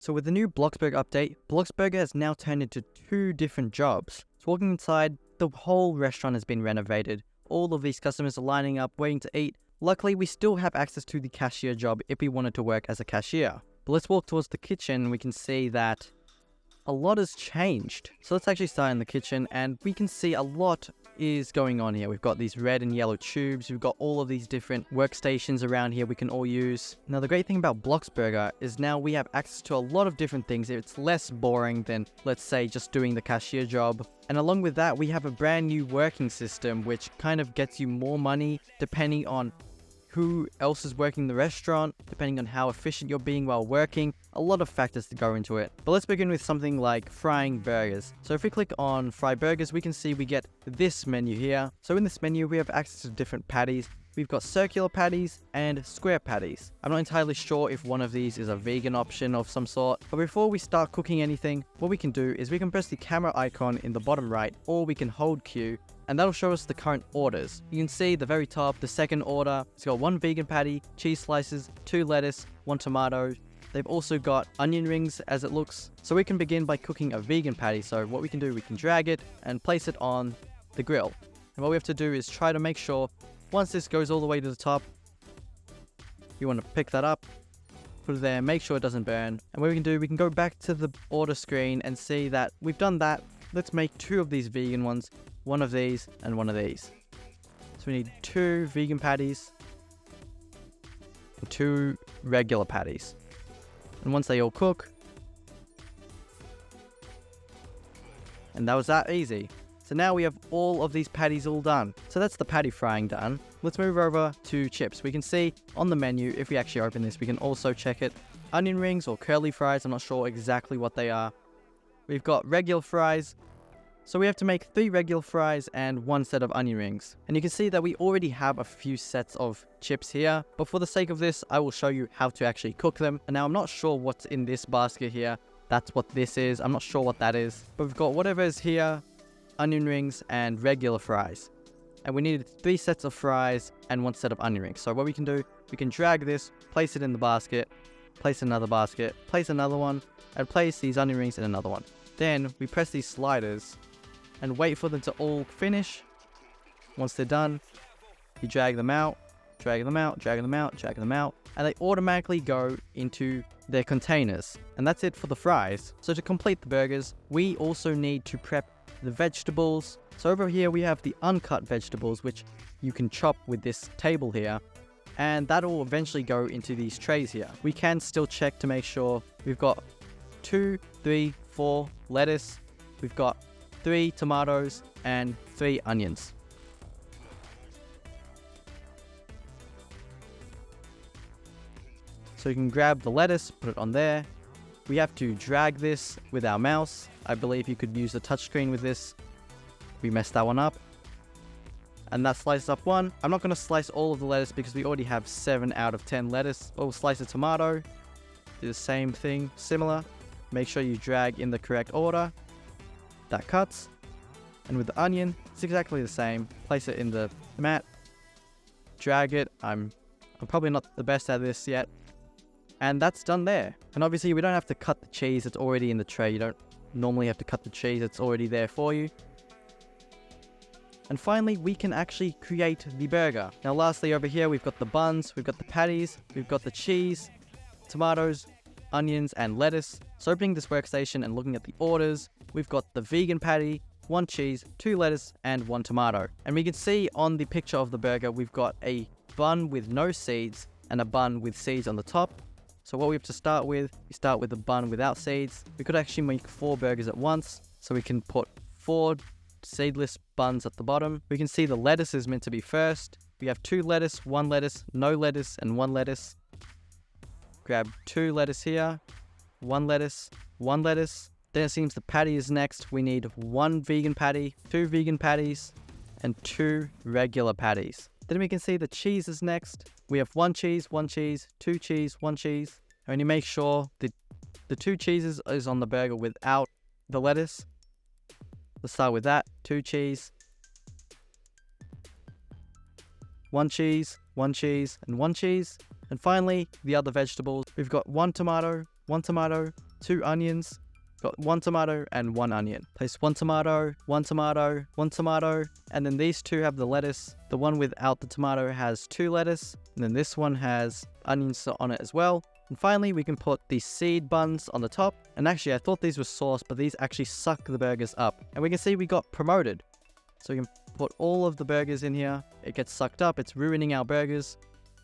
So with the new Bloxburg update, Bloxburger has now turned into 2 different jobs. So walking inside, the whole restaurant has been renovated. All of these customers are lining up, waiting to eat. Luckily, we still have access to the cashier job if we wanted to work as a cashier. But let's walk towards the kitchen. We can see that a lot has changed. So let's actually start in the kitchen, and we can see a lot is going on here. We've got these red and yellow tubes. We've got all of these different workstations around here we can all use. Now the great thing about Bloxburger is now we have access to a lot of different things. It's less boring than, let's say, just doing the cashier job. And along with that, we have a brand new working system which kind of gets you more money depending on who else is working the restaurant, depending on how efficient you're being while working. A lot of factors to go into it. But let's begin with something like frying burgers. So if we click on fry burgers, we can see we get this menu here. So in this menu, we have access to different patties. We've got circular patties and square patties. I'm not entirely sure if one of these is a vegan option of some sort. But before we start cooking anything, what we can do is we can press the camera icon in the bottom right, or we can hold Q, and that'll show us the current orders. You can see the very top, the second order, it's got 1 vegan patty, cheese slices, 2 lettuce, 1 tomato. They've also got onion rings as it looks. So we can begin by cooking a vegan patty. So what we can do, we can drag it and place it on the grill. And what we have to do is try to make sure once this goes all the way to the top, you want to pick that up, put it there, make sure it doesn't burn. And what we can do, we can go back to the order screen and see that we've done that. Let's make 2 of these vegan ones. 1 of these and 1 of these. So we need 2 vegan patties and 2 regular patties. And once they all cook, and that was that easy. So now we have all of these patties all done. So that's the patty frying done. Let's move over to chips. We can see on the menu, if we actually open this, we can also check it. Onion rings or curly fries, I'm not sure exactly what they are. We've got regular fries. So we have to make 3 regular fries and 1 set of onion rings. And you can see that we already have a few sets of chips here. But for the sake of this, I will show you how to actually cook them. And now I'm not sure what's in this basket here. That's what this is. I'm not sure what that is. But we've got whatever is here, onion rings and regular fries. And we needed 3 sets of fries and 1 set of onion rings. So what we can do, we can drag this, place it in the basket, place another basket, place another one, and place these onion rings in another one. Then we press these sliders and wait for them to all finish. Once they're done, you drag them out, drag them out, drag them out, drag them out, and they automatically go into their containers. And that's it for the fries. So to complete the burgers, we also need to prep the vegetables. So over here we have the uncut vegetables, which you can chop with this table here, and that will eventually go into these trays here. We can still check to make sure we've got 2, 3, 4 lettuce, we've got 3 tomatoes and 3 onions. So you can grab the lettuce, put it on there. We have to drag this with our mouse. I believe you could use the touchscreen with this. We messed that one up. And that slices up 1. I'm not going to slice all of the lettuce because we already have 7 out of 10 lettuce. But we'll slice a tomato. Do the same thing, similar. Make sure you drag in the correct order. That cuts. And with the onion, it's exactly the same. Place it in the mat. Drag it. I'm probably not the best at this yet. And that's done there. And obviously we don't have to cut the cheese. It's already in the tray. You don't normally have to cut the cheese. It's already there for you. And finally, we can actually create the burger. Now lastly, over here, we've got the buns, we've got the patties, we've got the cheese, tomatoes, onions, and lettuce. So opening this workstation and looking at the orders, we've got the vegan patty, 1 cheese, 2 lettuce, and 1 tomato. And we can see on the picture of the burger, we've got a bun with no seeds and a bun with seeds on the top. So what we have to start with, we start with the bun without seeds. We could actually make 4 burgers at once. So we can put 4 seedless buns at the bottom. We can see the lettuce is meant to be first. We have 2 lettuce, 1 lettuce, no lettuce, and 1 lettuce. Grab 2 lettuce here, 1 lettuce, 1 lettuce. Then it seems the patty is next. We need 1 vegan patty, 2 vegan patties, and 2 regular patties. Then we can see the cheese is next. We have 1 cheese, 1 cheese, 2 cheese, 1 cheese. And you make sure the 2 cheeses is on the burger without the lettuce. Let's start with that. 2 cheese, 1 cheese, 1 cheese, and 1 cheese. And finally, the other vegetables. We've got 1 tomato, 1 tomato, 2 onions, got 1 tomato and 1 onion. Place 1 tomato, 1 tomato, 1 tomato, and then these 2 have the lettuce. The one without the tomato has 2 lettuce, and then this one has onions on it as well. And finally, we can put the seed buns on the top. And actually, I thought these were sauce, but these actually suck the burgers up. And we can see we got promoted. So we can put all of the burgers in here. It gets sucked up. It's ruining our burgers.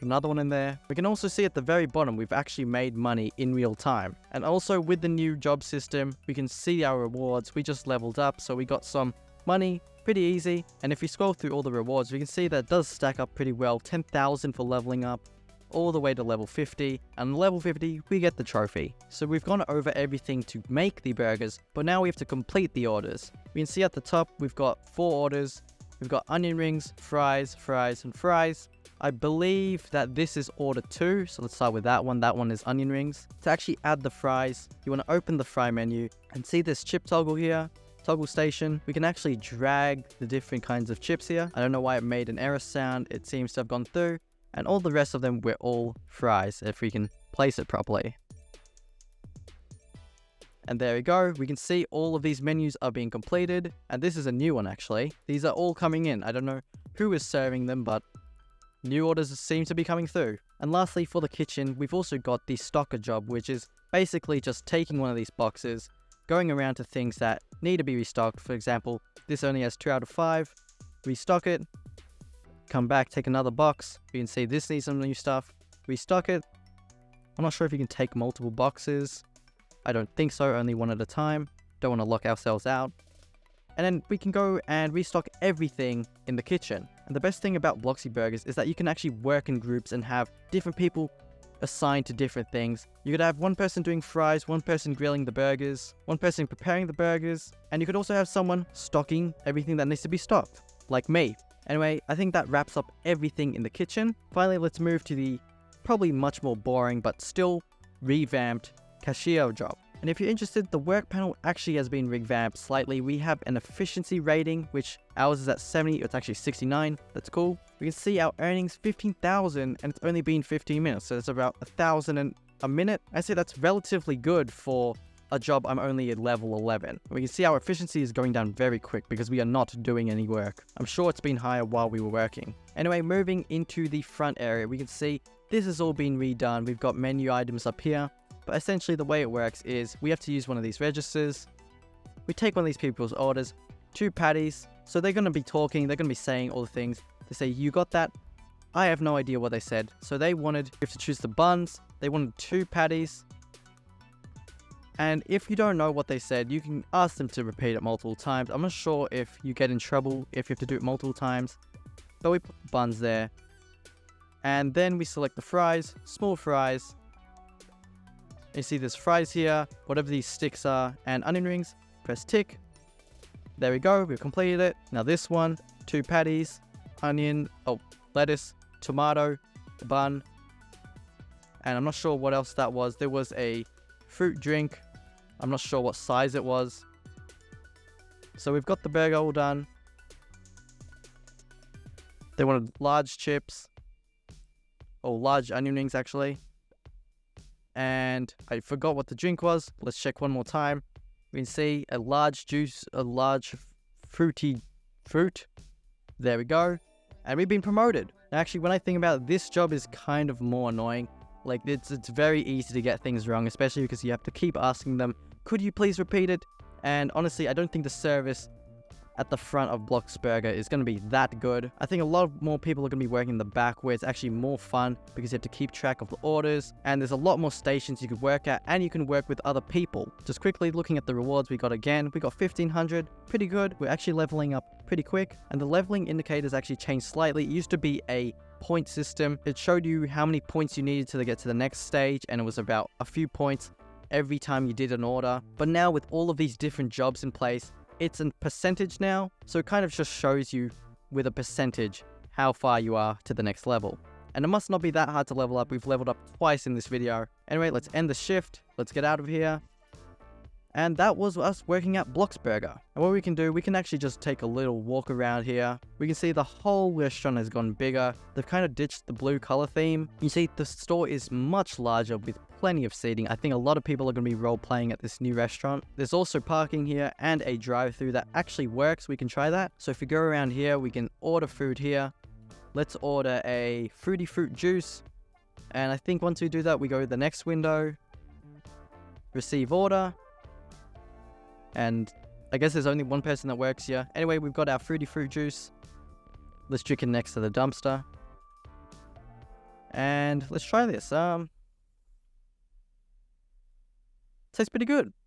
Another one in there. We can also see at the very bottom, we've actually made money in real time. And also with the new job system, we can see our rewards. We just leveled up, so we got some money. Pretty easy. And if we scroll through all the rewards, we can see that it does stack up pretty well. 10,000 for leveling up, all the way to level 50, and level 50 we get the trophy. So we've gone over everything to make the burgers, but now we have to complete the orders. We can see at the top we've got 4 orders. We've got onion rings, fries, fries, and fries. I believe that this is order 2, so let's start with that one. That one is onion rings. To actually add the fries, you want to open the fry menu and see this chip toggle here, toggle station. We can actually drag the different kinds of chips here. I don't know why it made an error sound. It seems to have gone through. And all the rest of them were all fries, if we can place it properly. And there we go. We can see all of these menus are being completed. And this is a new one, actually. These are all coming in. I don't know who is serving them, but new orders seem to be coming through. And lastly, for the kitchen, we've also got the stocker job, which is basically just taking one of these boxes, going around to things that need to be restocked. For example, this only has 2 out of 5. Restock it. Come back, take another box. You can see this needs some new stuff. Restock it. I'm not sure if you can take multiple boxes. I don't think so, only one at a time. Don't want to lock ourselves out. And then we can go and restock everything in the kitchen. And the best thing about Bloxy Burgers is that you can actually work in groups and have different people assigned to different things. You could have one person doing fries, one person grilling the burgers, one person preparing the burgers, and you could also have someone stocking everything that needs to be stocked, like me. Anyway, I think that wraps up everything in the kitchen. Finally, let's move to the probably much more boring but still revamped cashier job. And if you're interested, the work panel actually has been revamped slightly. We have an efficiency rating, which ours is at 70, it's actually 69. That's cool. We can see our earnings 15,000 and it's only been 15 minutes, so it's about 1,000 a minute. I say that's relatively good for a job I'm only at level 11. We can see our efficiency is going down very quick because we are not doing any work. I'm sure it's been higher while we were working. Anyway, moving into the front area, we can see this has all been redone. We've got menu items up here, but essentially the way it works is we have to use one of these registers. We take one of these people's orders, 2 patties. So they're going to be talking, they're going to be saying all the things. They say, you got that? I have no idea what they said. So they wanted, you have to choose the buns. They wanted 2 patties. And if you don't know what they said, you can ask them to repeat it multiple times. I'm not sure if you get in trouble if you have to do it multiple times. But we put the buns there. And then we select the fries, small fries. You see there's fries here, whatever these sticks are, and onion rings. Press tick. There we go, we've completed it. Now this one, 2 patties, onion, lettuce, tomato, bun. And I'm not sure what else that was. There was a fruit drink. I'm not sure what size it was. So we've got the burger all done. They wanted large chips. Or large onion rings, actually. And I forgot what the drink was. Let's check one more time. We can see a large juice, a large fruity fruit. There we go. And we've been promoted. Now, actually, when I think about it, this job is kind of more annoying. Like, it's very easy to get things wrong, especially because you have to keep asking them, could you please repeat it? And honestly, I don't think the service at the front of BLOX Burger is going to be that good. I think a lot more people are going to be working in the back where it's actually more fun because you have to keep track of the orders and there's a lot more stations you could work at and you can work with other people. Just quickly looking at the rewards we got again, we got 1,500, pretty good. We're actually leveling up pretty quick and the leveling indicators actually changed slightly. It used to be a point system. It showed you how many points you needed to get to the next stage and it was about a few points every time you did an order. But now with all of these different jobs in place, it's a percentage now, so it kind of just shows you with a percentage how far you are to the next level. And it must not be that hard to level up. We've leveled up twice in this video. Anyway, let's end the shift. Let's get out of here. And that was us working at BLOX Burger. And what we can do, we can actually just take a little walk around here. We can see the whole restaurant has gone bigger. They've kind of ditched the blue color theme. You see the store is much larger with plenty of seating. I think a lot of people are going to be role playing at this new restaurant. There's also parking here and a drive-through that actually works. We can try that. So if we go around here, we can order food here. Let's order a fruity fruit juice. And I think once we do that, we go to the next window, receive order. And I guess there's only one person that works here. Anyway, we've got our fruity fruit juice. Let's drink it next to the dumpster. And let's try this. Tastes pretty good.